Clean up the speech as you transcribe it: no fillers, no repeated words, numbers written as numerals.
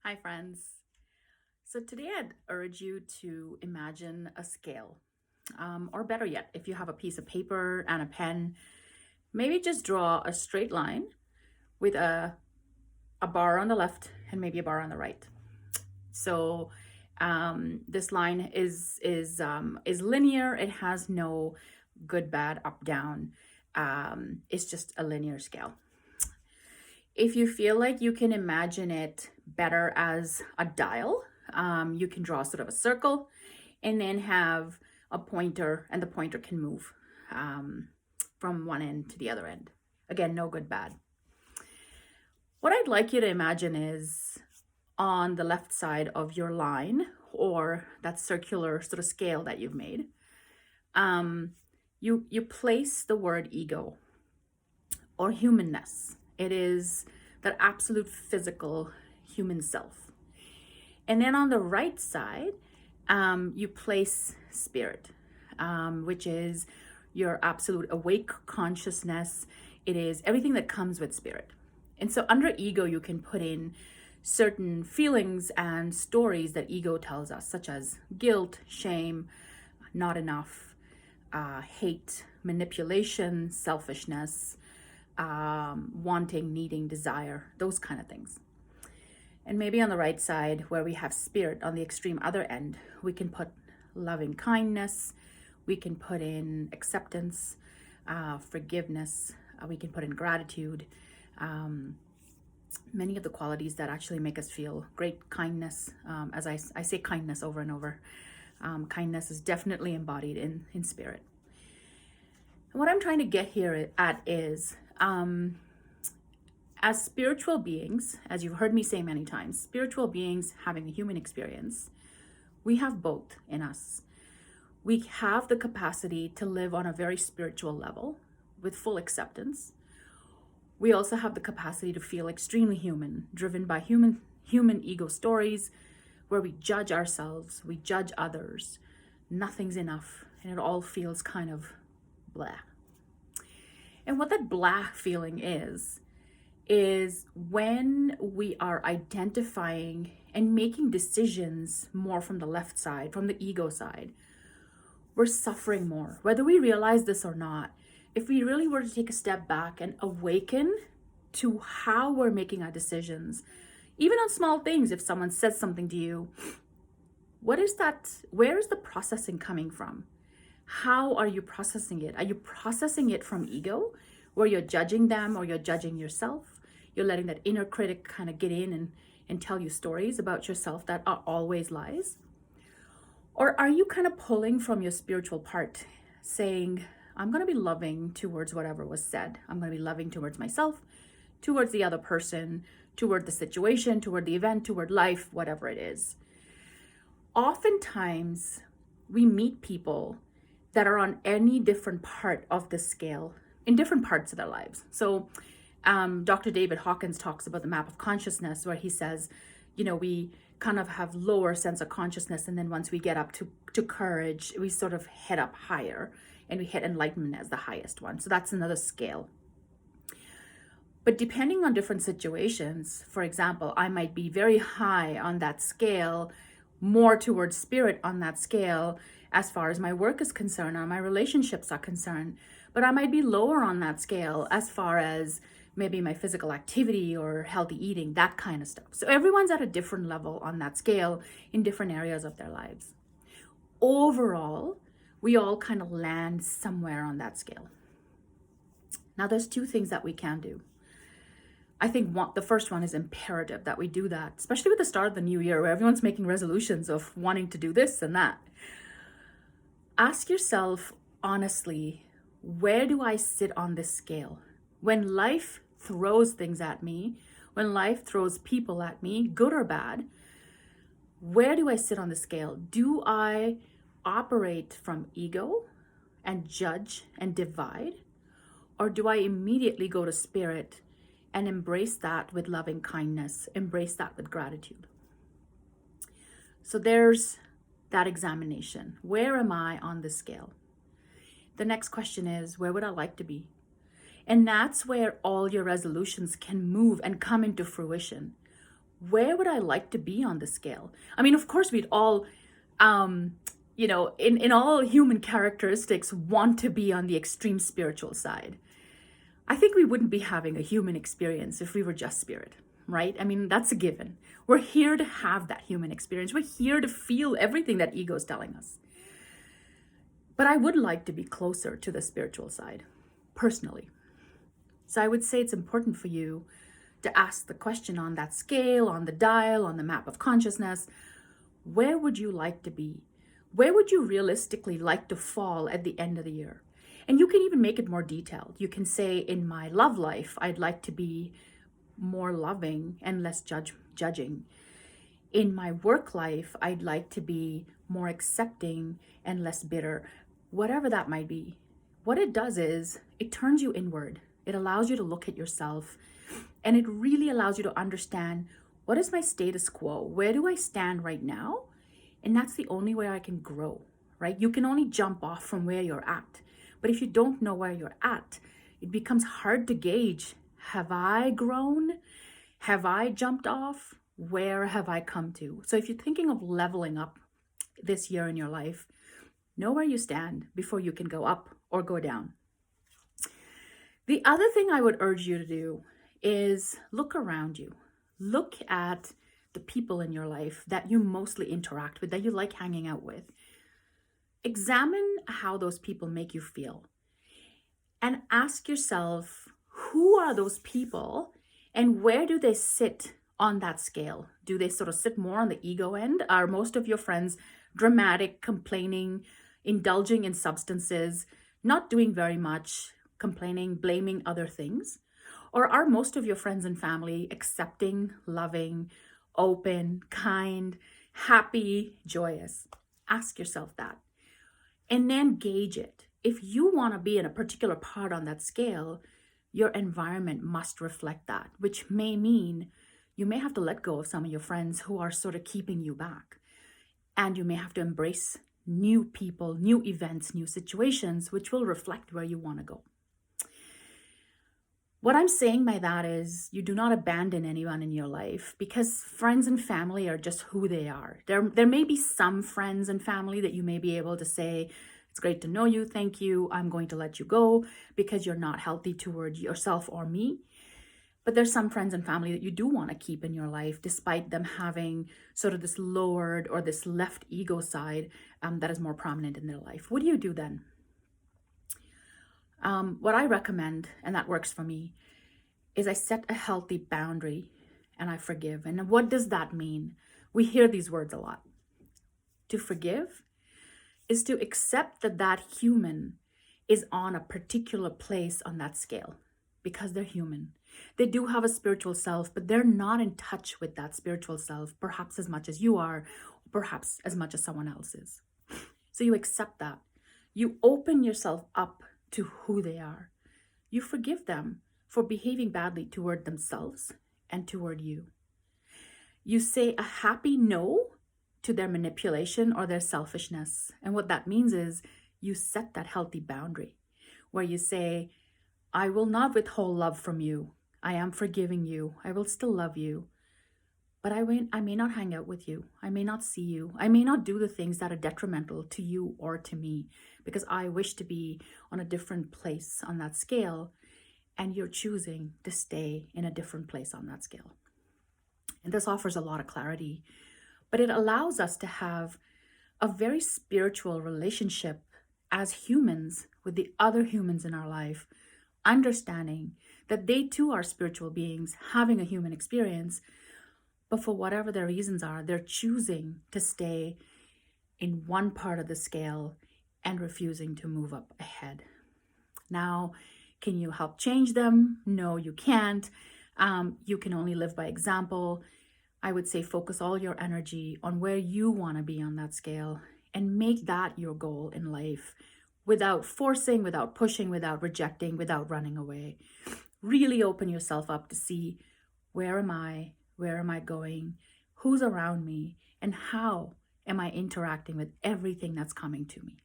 Hi, friends. So today I'd urge you to imagine a scale. Or better yet, if you have a piece of paper and a pen, maybe just draw a straight line with a bar on the left and maybe a bar on the right. So this line is linear. It has no good, bad, up, down. It's just a linear scale. If you feel like you can imagine it better as a dial, you can draw sort of a circle and then have a pointer, and the pointer can move from one end to the other end. Again, no good, bad. What I'd like you to imagine is on the left side of your line or that circular sort of scale that you've made, you place the word ego or humanness. It is that absolute physical human self. And then on the right side, you place spirit, which is your absolute awake consciousness. It is everything that comes with spirit. And so under ego, you can put in certain feelings and stories that ego tells us, such as guilt, shame, not enough, hate, manipulation, selfishness, wanting, needing, desire, those kind of things. And maybe on the right side, where we have spirit on the extreme other end, we can put loving kindness, we can put in acceptance, forgiveness, we can put in gratitude, many of the qualities that actually make us feel great. Kindness, as I say kindness over and over, kindness is definitely embodied in spirit. And what I'm trying to get here at is, as spiritual beings, as you've heard me say many times, spiritual beings having a human experience, we have both in us. We have the capacity to live on a very spiritual level with full acceptance. We also have the capacity to feel extremely human, driven by human ego stories where we judge ourselves, we judge others, nothing's enough, and it all feels kind of blah. And what that blah feeling is when we are identifying and making decisions more from the left side, from the ego side, we're suffering more, whether we realize this or not. If we really were to take a step back and awaken to how we're making our decisions, even on small things, if someone says something to you, what is that? Where is the processing coming from? How are you processing it? Are you processing it from ego, where you're judging them or you're judging yourself? You're letting that inner critic kind of get in and tell you stories about yourself that are always lies? Or are you kind of pulling from your spiritual part, saying, I'm going to be loving towards whatever was said. I'm going to be loving towards myself, towards the other person, toward the situation, toward the event, toward life, whatever it is. Oftentimes, we meet people that are on any different part of the scale in different parts of their lives. So Dr. David Hawkins talks about the map of consciousness, where he says, we kind of have lower sense of consciousness, and then once we get up to courage, we sort of head up higher, and we hit enlightenment as the highest one. So that's another scale. But depending on different situations, for example, I might be very high on that scale, more towards spirit on that scale, as far as my work is concerned or my relationships are concerned. But I might be lower on that scale as far as maybe my physical activity or healthy eating, that kind of stuff. So everyone's at a different level on that scale in different areas of their lives. Overall, we all kind of land somewhere on that scale. Now, there's two things that we can do. I think the first one is imperative that we do that, especially with the start of the new year, where everyone's making resolutions of wanting to do this and that. Ask yourself honestly, where do I sit on this scale? When life throws things at me, when life throws people at me, good or bad, where do I sit on the scale? Do I operate from ego and judge and divide? Or do I immediately go to spirit and embrace that with loving kindness, embrace that with gratitude? So there's that examination. Where am I on the scale? The next question is, where would I like to be? And that's where all your resolutions can move and come into fruition. where would I like to be on the scale? I mean, of course, we'd all, in all human characteristics, want to be on the extreme spiritual side. I think we wouldn't be having a human experience if we were just spirit, right? I mean, that's a given. We're here to have that human experience. We're here to feel everything that ego is telling us. But I would like to be closer to the spiritual side, personally. So I would say it's important for you to ask the question on that scale, on the dial, on the map of consciousness, where would you like to be? Where would you realistically like to fall at the end of the year? And you can even make it more detailed. You can say, in my love life, I'd like to be more loving and less judging. In my work life, I'd like to be more accepting and less bitter. Whatever that might be. What it does is it turns you inward. It allows you to look at yourself, and it really allows you to understand, what is my status quo? Where do I stand right now? And that's the only way I can grow, right? You can only jump off from where you're at. But if you don't know where you're at, it becomes hard to gauge. Have I grown? Have I jumped off? Where have I come to? So if you're thinking of leveling up this year in your life, know where you stand before you can go up or go down. The other thing I would urge you to do is look around you. Look at the people in your life that you mostly interact with, that you like hanging out with. Examine how those people make you feel. And ask yourself, who are those people and where do they sit on that scale? Do they sort of sit more on the ego end? Are most of your friends dramatic, complaining, indulging in substances, not doing very much, complaining, blaming other things? Or are most of your friends and family accepting, loving, open, kind, happy, joyous? Ask yourself that. And then gauge it. If you want to be in a particular part on that scale, your environment must reflect that, which may mean you may have to let go of some of your friends who are sort of keeping you back. And you may have to embrace new people, new events, new situations, which will reflect where you want to go. What I'm saying by that is you do not abandon anyone in your life, because friends and family are just who they are. There may be some friends and family that you may be able to say, it's great to know you, thank you, I'm going to let you go because you're not healthy toward yourself or me. But there's some friends and family that you do want to keep in your life, despite them having sort of this lowered or this left ego side that is more prominent in their life. What do you do then? What I recommend, and that works for me, is I set a healthy boundary and I forgive. And what does that mean? We hear these words a lot. To forgive is to accept that that human is on a particular place on that scale, because they're human. They do have a spiritual self, but they're not in touch with that spiritual self, perhaps as much as you are, perhaps as much as someone else is. So you accept that. You open yourself up to who they are. You forgive them for behaving badly toward themselves and toward you. You say a happy no to their manipulation or their selfishness. And what that means is you set that healthy boundary where you say, I will not withhold love from you. I am forgiving you. I will still love you. But I may not hang out with you. I may not see you. I may not do the things that are detrimental to you or to me, because I wish to be on a different place on that scale, and you're choosing to stay in a different place on that scale. And this offers a lot of clarity, but it allows us to have a very spiritual relationship as humans with the other humans in our life, understanding that they too are spiritual beings having a human experience, but for whatever their reasons are, they're choosing to stay in one part of the scale and refusing to move up ahead. Now, can you help change them? No, you can't. You can only live by example. I would say focus all your energy on where you want to be on that scale and make that your goal in life, without forcing, without pushing, without rejecting, without running away. Really open yourself up to see, where am I? Where am I going? Who's around me? And how am I interacting with everything that's coming to me?